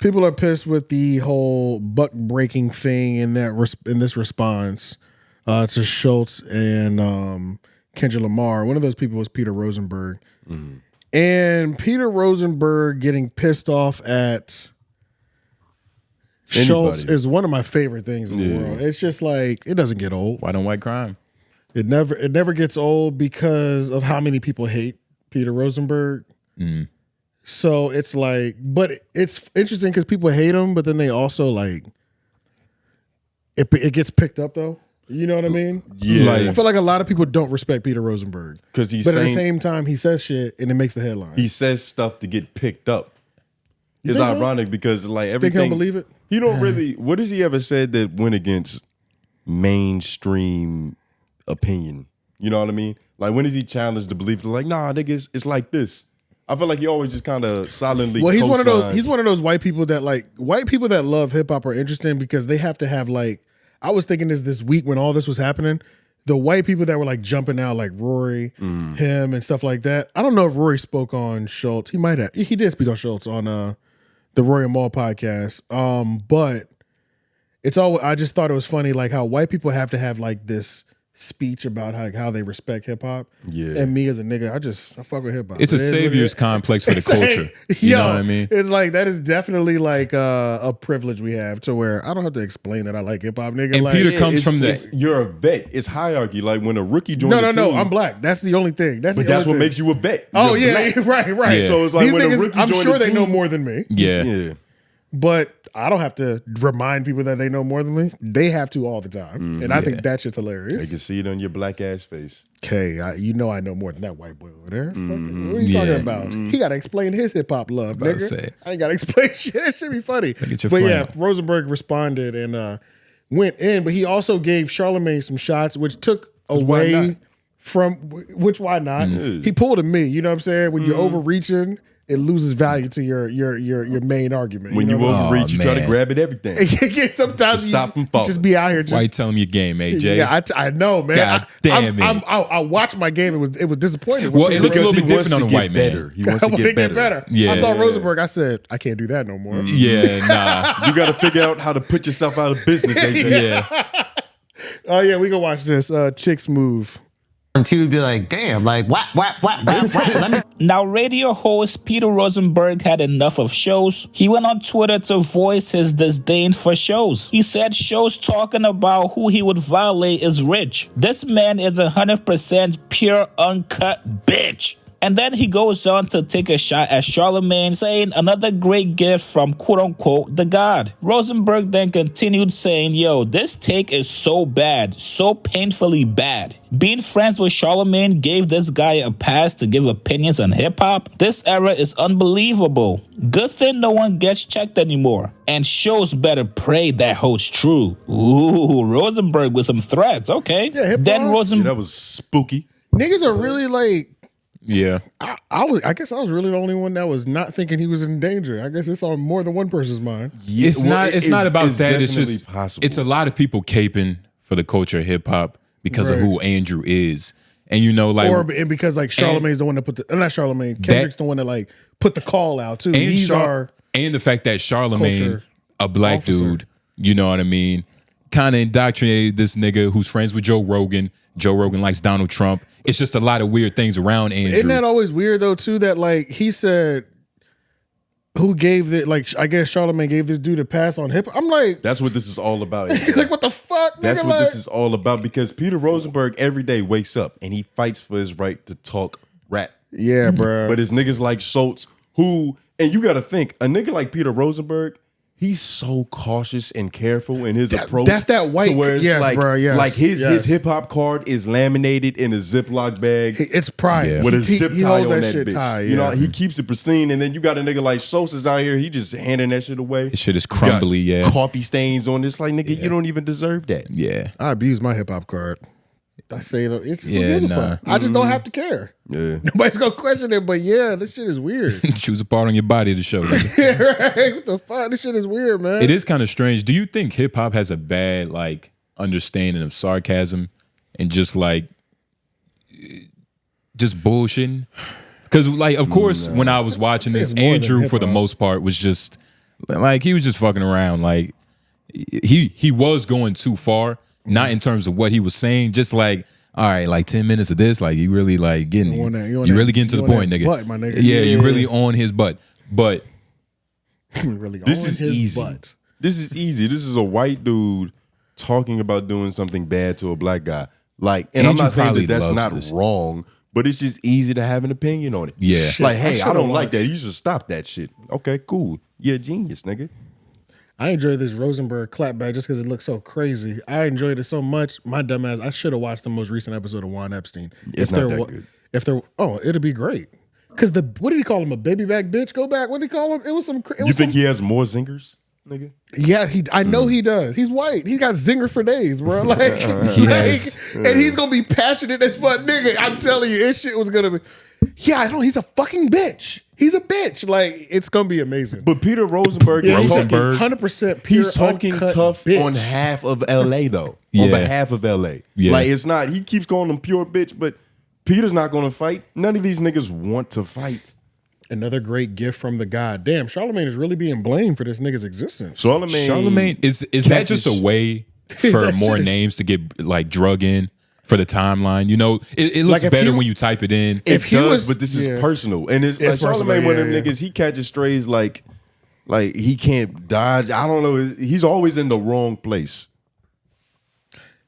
People are pissed with the whole buck breaking thing in this response to Schulz and Kendrick Lamar. One of those people was Peter Rosenberg. Mm-hmm. And Peter Rosenberg getting pissed off at Schulz is one of my favorite things in the world. It's just like, it doesn't get old. White on white crime. It never gets old because of how many people hate Peter Rosenberg. Mm. So it's like, but it's interesting because people hate him, but then they also like, it gets picked up though. You know what I mean? Yeah. I feel like a lot of people don't respect Peter Rosenberg. But at the same time, he says shit and it makes the headline. He says stuff to get picked up. It's ironic because like everything. Think he'll believe it? He don't really. What has he ever said that went against mainstream opinion? You know what I mean? Like when is he challenged to believe? Like, nah, nigga, it's like this. I feel like he always just kind of silently. Well, he's one of those. He's one of those white people that love hip hop are interesting because they have to have like. I was thinking this week when all this was happening, the white people that were like jumping out, like Rory, him, and stuff like that. I don't know if Rory spoke on Schulz. He might have. He did speak on Schulz on the Roy and Maul podcast. But it's all. I just thought it was funny, like how white people have to have like this speech about how they respect hip hop. Yeah. And me as a nigga, I fuck with hip hop. It's a savior's complex for the culture. You know what I mean? It's like that is definitely like a privilege we have to where I don't have to explain that I like hip hop, nigga. And like, Peter comes from that. You're a vet. It's hierarchy. Like when a rookie joins the team. No, I'm black. That's the only thing. That's what makes you a vet. Oh yeah, right. Yeah. So it's like these when niggas, a rookie I'm joins sure the they team, know more than me. Yeah. But I don't have to remind people that they know more than me. They have to all the time. And I think that shit's hilarious. They can see it on your black ass face. Okay, I know more than that white boy over there. What are you talking about? He got to explain his hip hop love, nigga. I ain't got to explain shit. That should be funny. But yeah, Rosenberg responded and went in, but he also gave Charlamagne some shots, which took away from, which why not? He pulled a me, you know what I'm saying? When you're overreaching, it loses value to your main argument. When you overreach, you try to grab at everything. Sometimes to stop from falling. Just be out here. Why you telling me your game, AJ? Yeah, I know, man. God damn it. I watched my game. It was disappointing. Well, it looks a little bit different on a white man. He wants to get better. Yeah. I saw Rosenberg. I said, I can't do that no more. Yeah, nah. You got to figure out how to put yourself out of business, AJ. Yeah. Oh yeah, we gonna watch this. Chicks Move. He would be like, damn, like, what? Let me. Now, radio host Peter Rosenberg had enough of Schulz. He went on Twitter to voice his disdain for Schulz. He said Schulz talking about who he would violate is rich. This man is 100% pure, uncut bitch. And then he goes on to take a shot at Charlamagne, saying another great gift from quote-unquote the God. Rosenberg then continued saying, yo, this take is so bad, so painfully bad. Being friends with Charlamagne gave this guy a pass to give opinions on hip-hop. This era is unbelievable. Good thing no one gets checked anymore. And Schulz better pray that holds true. Ooh, Rosenberg with some threats, okay. Yeah, then Rosenberg. That was spooky. Niggas are really like, yeah. I guess I was really the only one that was not thinking he was in danger. I guess it's on more than one person's mind. Yeah, it's not about that. It's just possible. It's a lot of people caping for the culture of hip hop because of who Andrew is. And you know, like, or because like Charlamagne's the one that put the not Charlamagne, Kendrick's the one that like put the call out too. And the fact that Charlamagne, a black dude, you know what I mean, kind of indoctrinated this nigga who's friends with Joe Rogan. Joe Rogan likes Donald Trump. It's just a lot of weird things around Andrew. Isn't that always weird though too? That like he said, who gave it? Like I guess Charlamagne gave this dude a pass on hip hop. I'm like, that's what this is all about. Like what the fuck? That's nigga, what this is all about. Because Peter Rosenberg every day wakes up and he fights for his right to talk rap. Yeah, bro. But it's niggas like Schulz who, and you got to think, a nigga like Peter Rosenberg, he's so cautious and careful in his approach. That's that white, to where it's like, bro, yes, like his hip hop card is laminated in a Ziploc bag. It's pride with a zip tie on that bitch. Tie, you know, he keeps it pristine. And then you got a nigga like Schulz is out here. He just handing that shit away. This shit is crumbly. Yeah, coffee stains on this. Like nigga, you don't even deserve that. Yeah, I abuse my hip hop card. I say it's who gives a fuck? I just don't have to care. Yeah. Nobody's gonna question it, but yeah, this shit is weird. Choose a part on your body to show. Yeah, right. What the fuck? This shit is weird, man. It is kind of strange. Do you think hip hop has a bad like understanding of sarcasm and just like just bullshitting? Because like, of course, when I was watching this, Andrew for the most part was just Like he was just fucking around. Like he was going too far, not in terms of what he was saying, just like, all right, like 10 minutes of this, like you really like getting you really getting to the point, nigga. Butt, my nigga. Yeah, you really on his butt. But really this on is his easy. butt. This is easy. This is a white dude talking about doing something bad to a black guy. Like, and I'm Andrew not saying probably that that's loves not this. wrong, but it's just easy to have an opinion on it. Yeah. Like, hey, I don't like watched. that. You should stop that shit. Okay, cool. You're a genius, nigga. I enjoyed this Rosenberg clapback just because it looked so crazy. I enjoyed it so much. My dumb ass, I should have watched the most recent episode of Juan Epstein. It's not that good. It'd be great. Because what did he call him? A baby back bitch? Go back. What did he call him? It was some. You think he has more zingers, nigga? Yeah, I know he does. He's white. He's got zinger for days, bro. Like, Yes. and he's gonna be passionate as fuck, nigga. I'm telling you, this shit was gonna be. Yeah, I know. He's a fucking bitch. He's a bitch. Like, it's gonna be amazing. But Peter Rosenberg Yeah, is he's talking. 100% pure, He's talking uncut tough bitch. on half of LA though. Yeah. On behalf of LA. Yeah. Like, it's not. He keeps calling them pure bitch, but Peter's not gonna fight. None of these niggas want to fight. Another great gift from the god. Damn, Charlamagne is really being blamed for this nigga's existence. Charlamagne is that just a way for more names to get like drug in for the timeline? You know, it looks Like, if better he- when you type it in. It If he does, was- but this is yeah. personal, and it's like It's personal, Charlamagne, one of them yeah. niggas. He catches strays like he can't dodge. I don't know. He's always in the wrong place.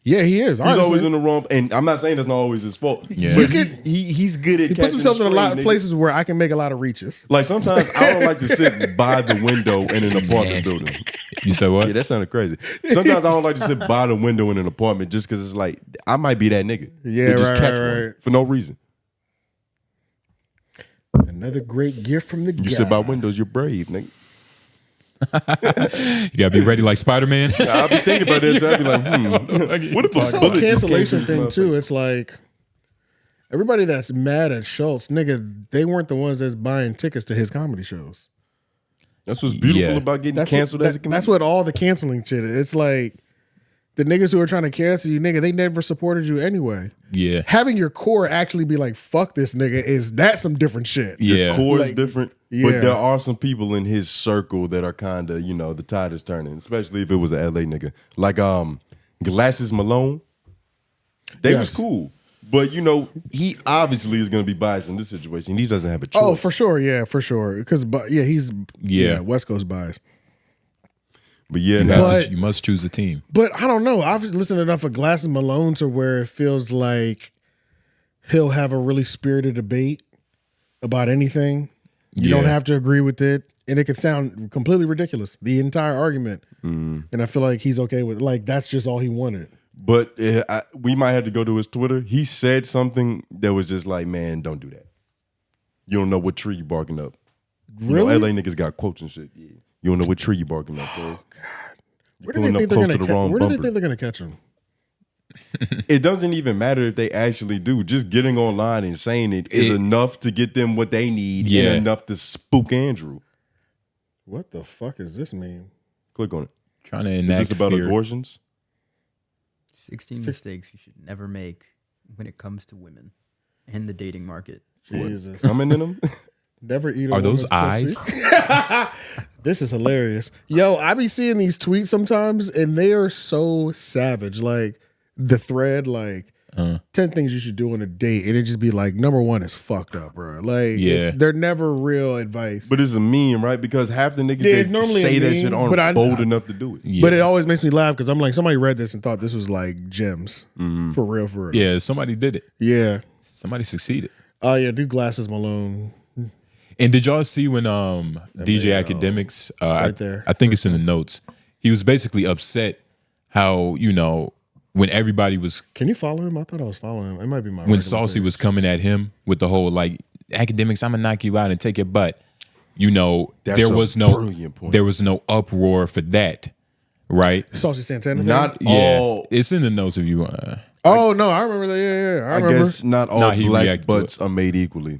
Yeah, he is. He's Honestly. always in the wrong. And I'm not saying that's not always his fault. Yeah. but You he's good at. He puts catching himself in a stray, lot of nigga. places where I can make a lot of reaches. Like sometimes I don't like to sit by the window in an apartment building. You said what? Yeah, that sounded crazy. Sometimes I don't like to sit by the window in an apartment just because it's like I might be that nigga. Yeah, Who just right, catch right, one right. for no reason. Another great gift from the god. You sit by windows, you're brave, nigga. You gotta be ready like Spider-Man. I'll be thinking about this. I'll be like, what if This a whole bullet just came cancellation through thing this too. It's like everybody that's mad at Schulz, nigga, they weren't the ones that's buying tickets to his comedy shows. That's what's beautiful Yeah. about getting That's canceled what, as a comedian. that's what all the canceling shit is. It's like the niggas who are trying to cancel you, nigga, they never supported you anyway. Yeah. Having your core actually be like, fuck this nigga, that's some different shit. Yeah. core Like, is different, yeah. but there are some people in his circle that are kind of, the tide is turning, especially if it was an LA nigga. Like Glasses Malone. They was Yes. cool. But he obviously is gonna be biased in this situation. He doesn't have a choice. Oh, for sure, yeah, for sure. Because he's West Coast bias. But yeah, You, now have to- you must choose a team. But I don't know. I've listened enough of Glasses Malone to where it feels like he'll have a really spirited debate about anything. You don't Yeah. have to agree with it. And it could sound completely ridiculous, the entire argument. And I feel like he's okay with it. Like, that's just all he wanted. but we might have to go to his Twitter. He said something that was just like, man, don't do that. You don't know what tree you barking up. Really? LA niggas got quotes and shit. Yeah. You don't know what tree you barking up, bro. Where do they think they're going to catch? Where do they think they're going to catch him? It doesn't even matter if they actually do. Just getting online and saying it is enough to get them what they need Yeah. and enough to spook Andrew. What the fuck does this mean? Click on it. Trying to Is enact this about fear. abortions? 16 mistakes you should never make when it comes to women and the dating market. Jesus. Coming in them? Never eat a Are those woman's pussy. This is hilarious. Yo, I be seeing these tweets sometimes and they are so savage. Like the thread, like 10 things you should do on a date. And it just be like, number one is fucked up, bro. Like, Yeah. they're never real advice. But it's a meme, right? Because half the niggas Yeah, it's that normally say a that meme, shit but aren't bold enough to do it. Yeah. But it always makes me laugh because I'm like, somebody read this and thought this was like gems. For real, for real. Yeah, somebody did it. Yeah. Somebody succeeded. Oh, yeah. Do Glasses Malone. And did y'all see when DJ Academics right there. I think it's in the notes. He was basically upset how, when everybody was Can you follow him? I thought I was following him. It might be my when regular Saucy page. was coming at him with the whole like Academics, I'm gonna knock you out and take your butt. That's there a was no brilliant point. there was no uproar for that, right? Saucy Santana thing? Not Yeah, all. it's in the notes if you Oh, no. I remember that. Yeah. I I remember. guess not all Nah, he black reacted to butts are made equally.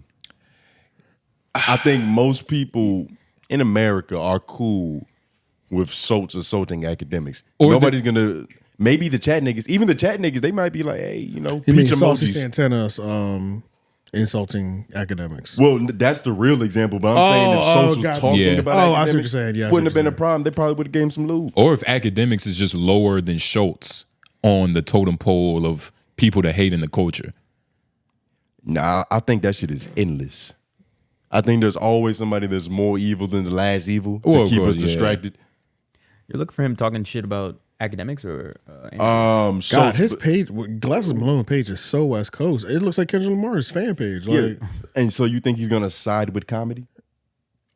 I think most people in America are cool with Schulz assaulting Academics. Or Nobody's gonna. Maybe the chat niggas, even the chat niggas, they might be like, hey, He means peach Saucy emojis. Santana's insulting academics. Well, that's the real example, but I'm saying if Schulz was gotcha. talking Yeah. about I see what academics, you're saying. Yeah, I see wouldn't what have been you're a problem. They probably would have gave him some lube. Or if academics is just lower than Schulz on the totem pole of people that hate in the culture. Nah, I think that shit is endless. I think there's always somebody that's more evil than the last evil to Well, of keep course, us yeah. distracted. You're looking for him talking shit about academics or God, Schulz, his page, Glasses Malone page is so West Coast. It looks like Kendrick Lamar's fan page. Like, yeah. And so you think he's gonna side with comedy?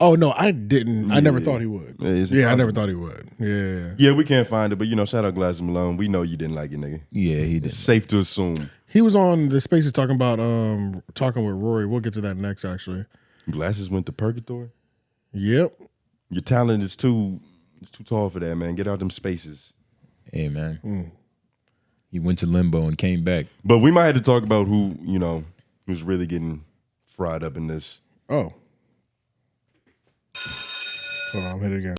oh no, I didn't. I never Yeah. thought he would. It's Yeah, I never impossible. thought he would. Yeah, Yeah, we can't find it, but shout out Glasses Malone. We know you didn't like it, nigga. Yeah, he did. It's safe to assume. he was on the Spaces talking about talking with Rory. We'll get to that next, actually. Glasses went to purgatory. Yep. Your talent is too tall for that, man. Get out them spaces. Hey, man. He went to limbo and came back. But we might have to talk about who's really getting fried up in this. Oh. Hold on, I'm hit it again.